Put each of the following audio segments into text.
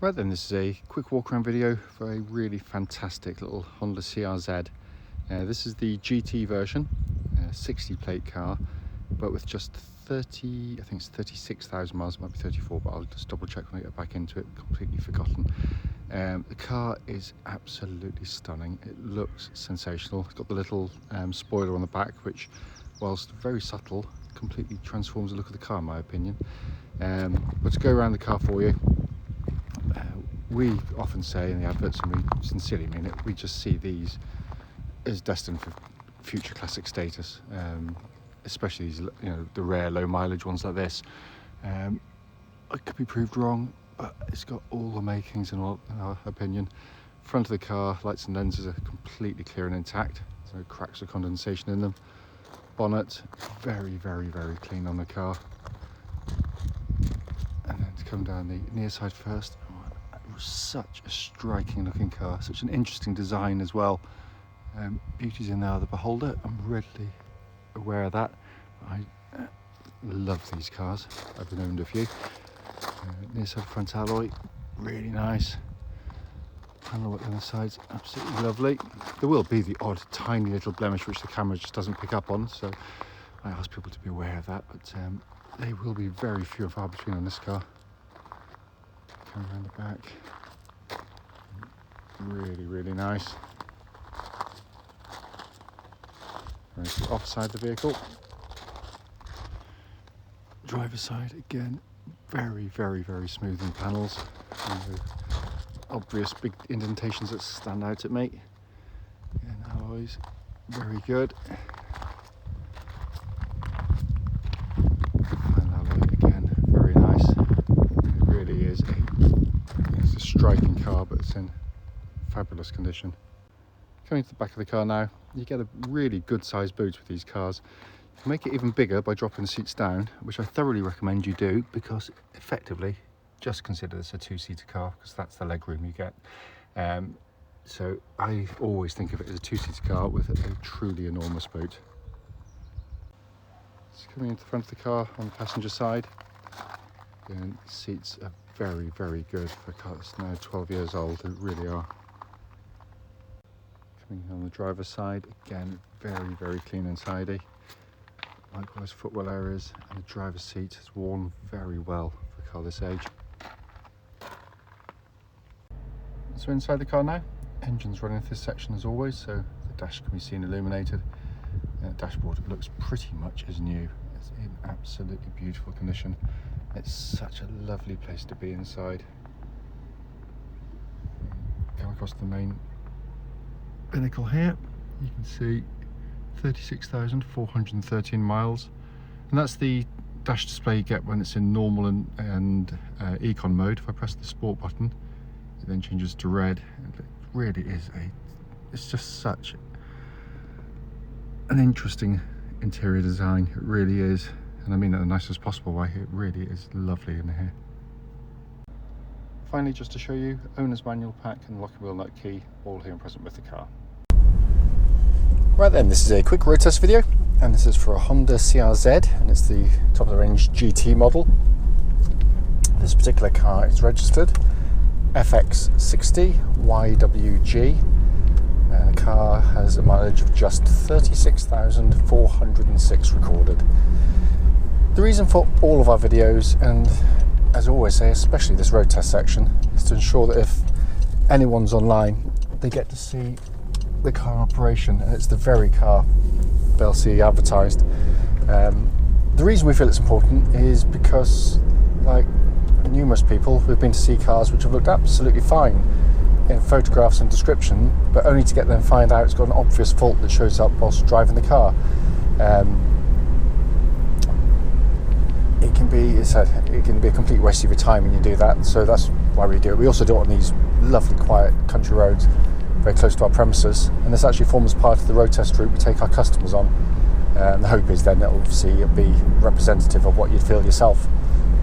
Right then, this is a quick walk around video for a really fantastic little Honda CRZ. This is the GT version, 60 plate car, but with just 30, I think it's 36,000 miles, it might be 34, but I'll just double check when I get back into it, completely forgotten. The car is absolutely stunning. It looks sensational. It's got the little spoiler on the back, which, whilst very subtle, completely transforms the look of the car in my opinion. But to go around the car for you, we often say in the adverts, and we sincerely mean it, we just see these as destined for future classic status, especially these, the rare low mileage ones like this. I could be proved wrong, but it's got all the makings in our opinion. Front of the car, lights and lenses are completely clear and intact. There's no cracks or condensation in them. Bonnet, very, very, very clean on the car. And then to come down the near side first, it was such a striking looking car, such an interesting design as well. Beauty's in there, the beholder. I'm readily aware of that. I love these cars. I've owned a few. Near side front alloy, really nice. Panel work on the sides, absolutely lovely. There will be the odd tiny little blemish which the camera just doesn't pick up on, so I ask people to be aware of that, but they will be very few and far between on this car. Come around the back, really, really nice. Going to the offside of the vehicle. Driver's side, again, very, very, very smooth in panels. No obvious big indentations that stand out at me. Again, alloys, very good. And alloy again, very nice. It really is it's a striking car, but it's in fabulous condition. Coming to the back of the car now, you get a really good sized boot with these cars. You can make it even bigger by dropping the seats down, which I thoroughly recommend you do, because effectively just consider this a two-seater car, because that's the leg room you get. So I always think of it as a two-seater car with a truly enormous boot. It's coming into the front of the car on the passenger side. And the seats are very, very good for a car that's now 12 years old. They really are. Coming on the driver's side, again, very, very clean and tidy. Likewise, footwell areas, and the driver's seat is worn very well for a car this age. So inside the car now, engine's running through this section as always, so the dash can be seen illuminated. The dashboard looks pretty much as new. It's in absolutely beautiful condition. It's such a lovely place to be inside. Come across the main binnacle here, you can see 36,413 miles, and that's the dash display you get when it's in normal and econ mode. If I press the sport button, it then changes to red. It really is it's just such an interesting interior design. It really is, and I mean that in the nicest possible way. It really is lovely in here. Finally, just to show you, owner's manual pack and lock and wheel nut key, all here and present with the car. Right then, this is a quick road test video, and this is for a Honda CRZ, and it's the top of the range GT model. This particular car is registered FX60YWG. The car has a mileage of just 36,406 recorded. The reason for all of our videos, and as I always say, especially this road test section, is to ensure that if anyone's online, they get to see the car in operation, and it's the very car they'll see advertised. The reason we feel it's important is because, like numerous people who've been to see cars which have looked absolutely fine in photographs and description, but only to get them find out it's got an obvious fault that shows up whilst driving the car. It can be a complete waste of your time when you do that, so that's why we do it. We also do it on these lovely quiet country roads very close to our premises, and this actually forms part of the road test route we take our customers on. The hope is then it'll be representative of what you'd feel yourself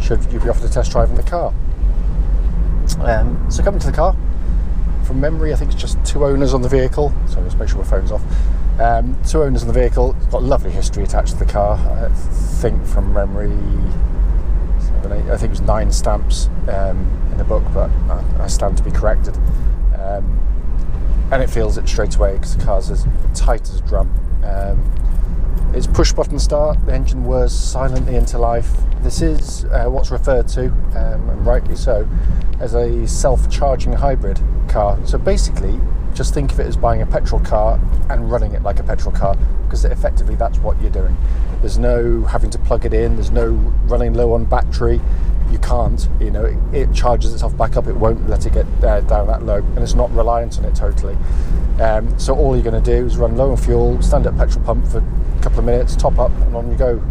should you be offered a test drive in the car. So coming to the car, from memory I think it's just two owners on the vehicle, so let's make sure my phone's off. Two owners on the vehicle. It's got a lovely history attached to the car. I think from memory 7, 8, I think it was 9 stamps in the book, but I stand to be corrected. And it feels it straight away because the car's as tight as a drum. It's push button start, the engine whirs silently into life. This is what's referred to, and rightly so, as a self-charging hybrid car. So basically, just think of it as buying a petrol car and running it like a petrol car, because effectively that's what you're doing. There's no having to plug it in, there's no running low on battery. You can't, it charges itself back up, it won't let it get down that low, and it's not reliant on it totally. So all you're going to do is run low on fuel, stand at a petrol pump for a couple of minutes, top up, and on you go.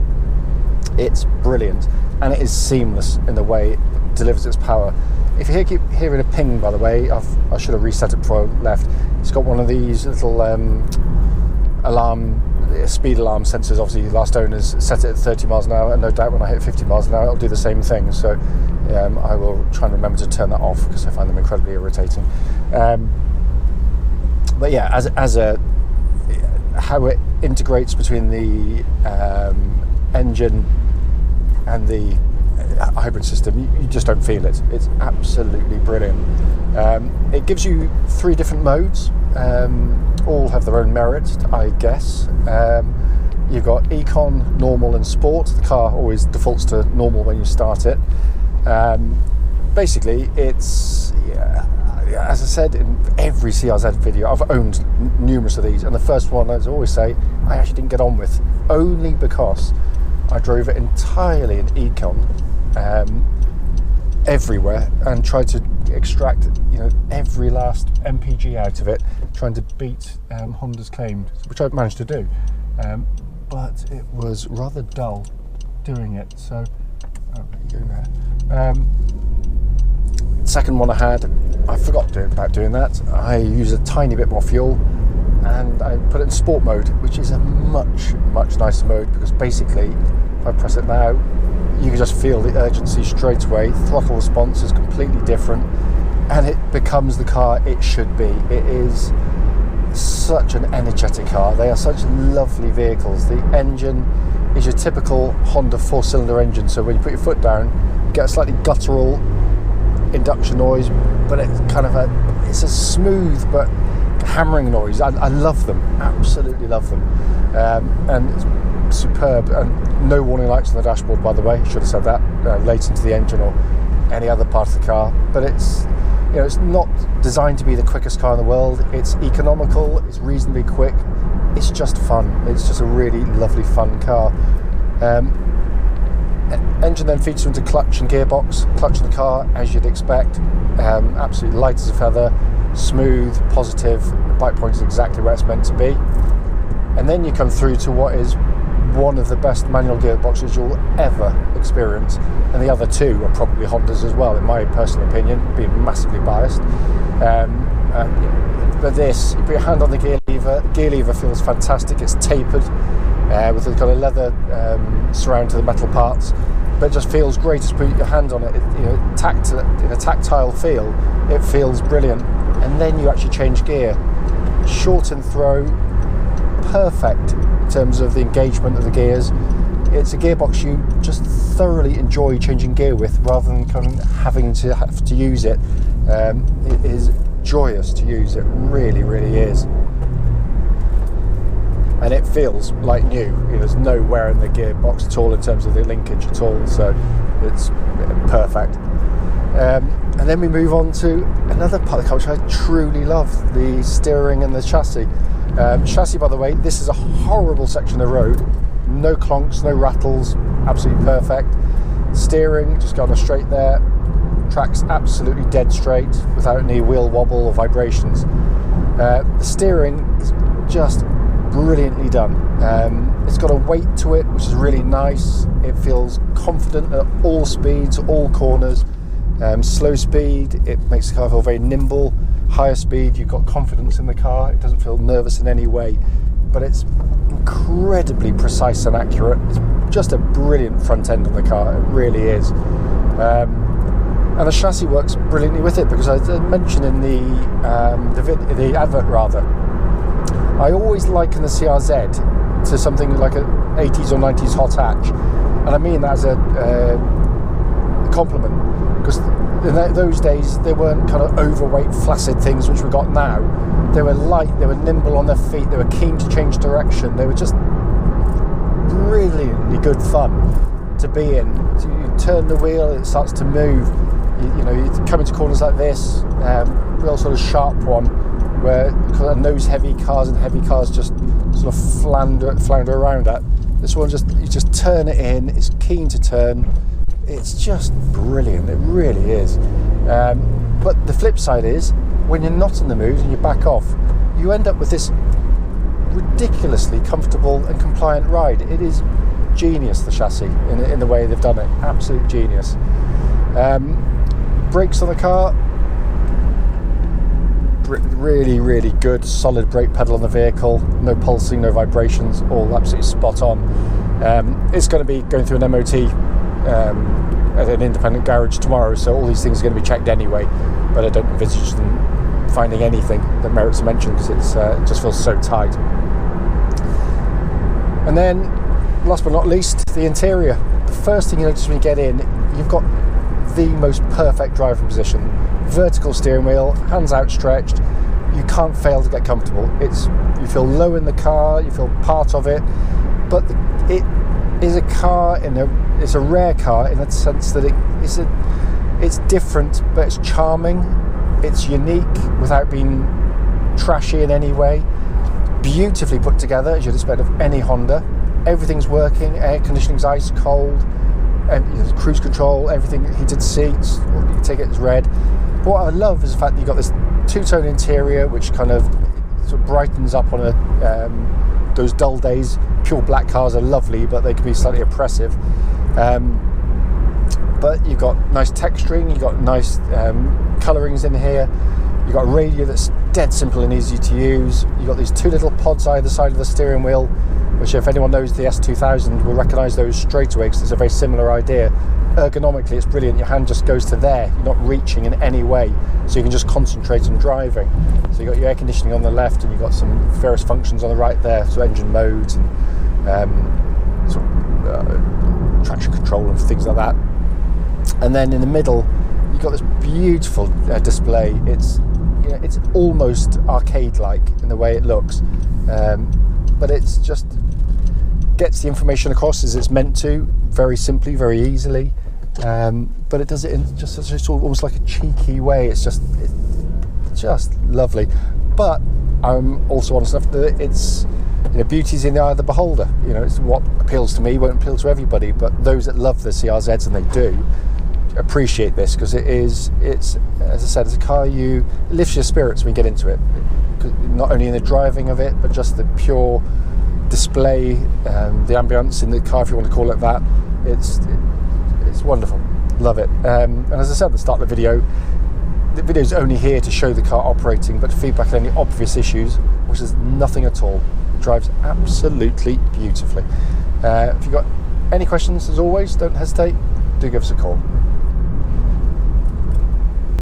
It's brilliant, and it is seamless in the way it delivers its power. If you keep hearing a ping, by the way, I should have reset it before I left. It's got one of these little speed alarm sensors. Obviously, last owners set it at 30 miles an hour, and no doubt when I hit 50 miles an hour, it'll do the same thing. So I will try and remember to turn that off because I find them incredibly irritating. But yeah, as how it integrates between the engine and the hybrid system, you just don't feel it. It's absolutely brilliant. It gives you 3 different modes. All have their own merit, I guess. You've got Econ, Normal and Sport. The car always defaults to Normal when you start it. Basically, it's, as I said in every CRZ video, I've owned numerous of these, and the first one, as I always say, I actually didn't get on with, only because I drove it entirely in Econ everywhere and tried to extract every last MPG out of it, trying to beat Honda's claim, which I managed to do, but it was rather dull doing it. So there you go there. Second one I forgot about doing that. I use a tiny bit more fuel, and I put it in sport mode, which is a much nicer mode, because basically if I press it now, you can just feel the urgency straight away. Throttle response is completely different, and it becomes the car it should be. It is such an energetic car. They are such lovely vehicles. The engine is your typical Honda 4-cylinder engine, so when you put your foot down, you get a slightly guttural induction noise, but it's kind of it's a smooth but hammering noise. I love them, absolutely love them, and it's superb. And no warning lights on the dashboard, by the way. Should have said that later into the engine or any other part of the car. But it's it's not designed to be the quickest car in the world. It's economical, it's reasonably quick, it's just fun. It's just a really lovely fun car. Engine then feeds into clutch and gearbox. Clutch in the car, as you'd expect, absolutely light as a feather, smooth, positive. The bite point is exactly where it's meant to be. And then you come through to what is one of the best manual gearboxes you'll ever experience, and the other 2 are probably Hondas as well, in my personal opinion, being massively biased. But this, you put your hand on the gear lever feels fantastic. It's tapered with a kind of leather surround to the metal parts, but it just feels great to put your hand on it. In a tactile feel, it feels brilliant. And then you actually change gear, shorten throw, perfect in terms of the engagement of the gears. It's a gearbox you just thoroughly enjoy changing gear with, rather than kind of having to use it. It is joyous to use. It really is. And it feels like new. There's no wear in the gearbox at all in terms of the linkage at all, so it's perfect. And then we move on to another part of the car which I truly love, the steering and the chassis. Chassis, by the way, this is a horrible section of road. No clonks, no rattles, absolutely perfect. Steering, just going straight there. Track's absolutely dead straight without any wheel wobble or vibrations. The steering is just brilliantly done. It's got a weight to it which is really nice. It feels confident at all speeds, all corners. Slow speed, it makes the car feel very nimble. Higher speed, you've got confidence in the car. It doesn't feel nervous in any way, but it's incredibly precise and accurate. It's just a brilliant front end on the car. It really is. And the chassis works brilliantly with it, because I mentioned in the advert rather, I always liken the CRZ to something like an 80s or 90s hot hatch, and I mean that as a compliment, because in those days, they weren't kind of overweight, flaccid things which we've got now. They were light, they were nimble on their feet, they were keen to change direction. They were just brilliantly good fun to be in. So you turn the wheel, it starts to move. You come into corners like this, real sort of sharp one, where nose heavy cars and heavy cars just sort of flounder around at. This one you just turn it in, it's keen to turn. It's just brilliant, it really is. But the flip side is, when you're not in the mood and you back off, you end up with this ridiculously comfortable and compliant ride. It is genius, the chassis, in the way they've done it. Absolute genius. Brakes on the car, really, really good, solid brake pedal on the vehicle. No pulsing, no vibrations, all absolutely spot on. It's going to be going through an MOT at an independent garage tomorrow, so all these things are going to be checked anyway, but I don't envisage them finding anything that merits a mention, because it just feels so tight. And then, last but not least, the interior. The first thing you notice when you get in, you've got the most perfect driving position. Vertical steering wheel, hands outstretched. You can't fail to get comfortable. You feel low in the car, you feel part of it, but it is a car it's a rare car in the sense that it's different, but it's charming. It's unique without being trashy in any way. Beautifully put together, as you'd expect of any Honda. Everything's working, air conditioning's ice cold, and cruise control, everything, heated seats, you can take it as red. But what I love is the fact that you've got this two-tone interior which kind of sort of brightens up on those dull days. Pure black cars are lovely, but they can be slightly oppressive. But you've got nice texturing, you've got nice colourings in here. You've got a radio that's dead simple and easy to use. You've got these two little pods either side of the steering wheel, which if anyone knows the S2000 will recognise those straight away, because it's a very similar idea. Ergonomically, it's brilliant. Your hand just goes to there. You're not reaching in any way, so you can just concentrate on driving. So you've got your air conditioning on the left, and you've got some various functions on the right there, so engine modes and traction control and things like that. And then in the middle, you've got this beautiful display. It's almost arcade-like in the way it looks, but it's just gets the information across as it's meant to, very simply, very easily. But it does it in just such a sort of almost like a cheeky way. It's just lovely. But I'm also honest enough that it's beauty's in the eye of the beholder. It's what appeals to me won't appeal to everybody, but those that love the CRZs, and they do, appreciate this, because it's as I said, it's a car it lifts your spirits when you get into it. Not only in the driving of it, but just the pure display, the ambience in the car, if you want to call it that. It's wonderful. Love it. And as I said at the start of the video's only here to show the car operating, but to feedback on any obvious issues, which is nothing at all. It drives absolutely beautifully. If you've got any questions, as always, don't hesitate. Do give us a call.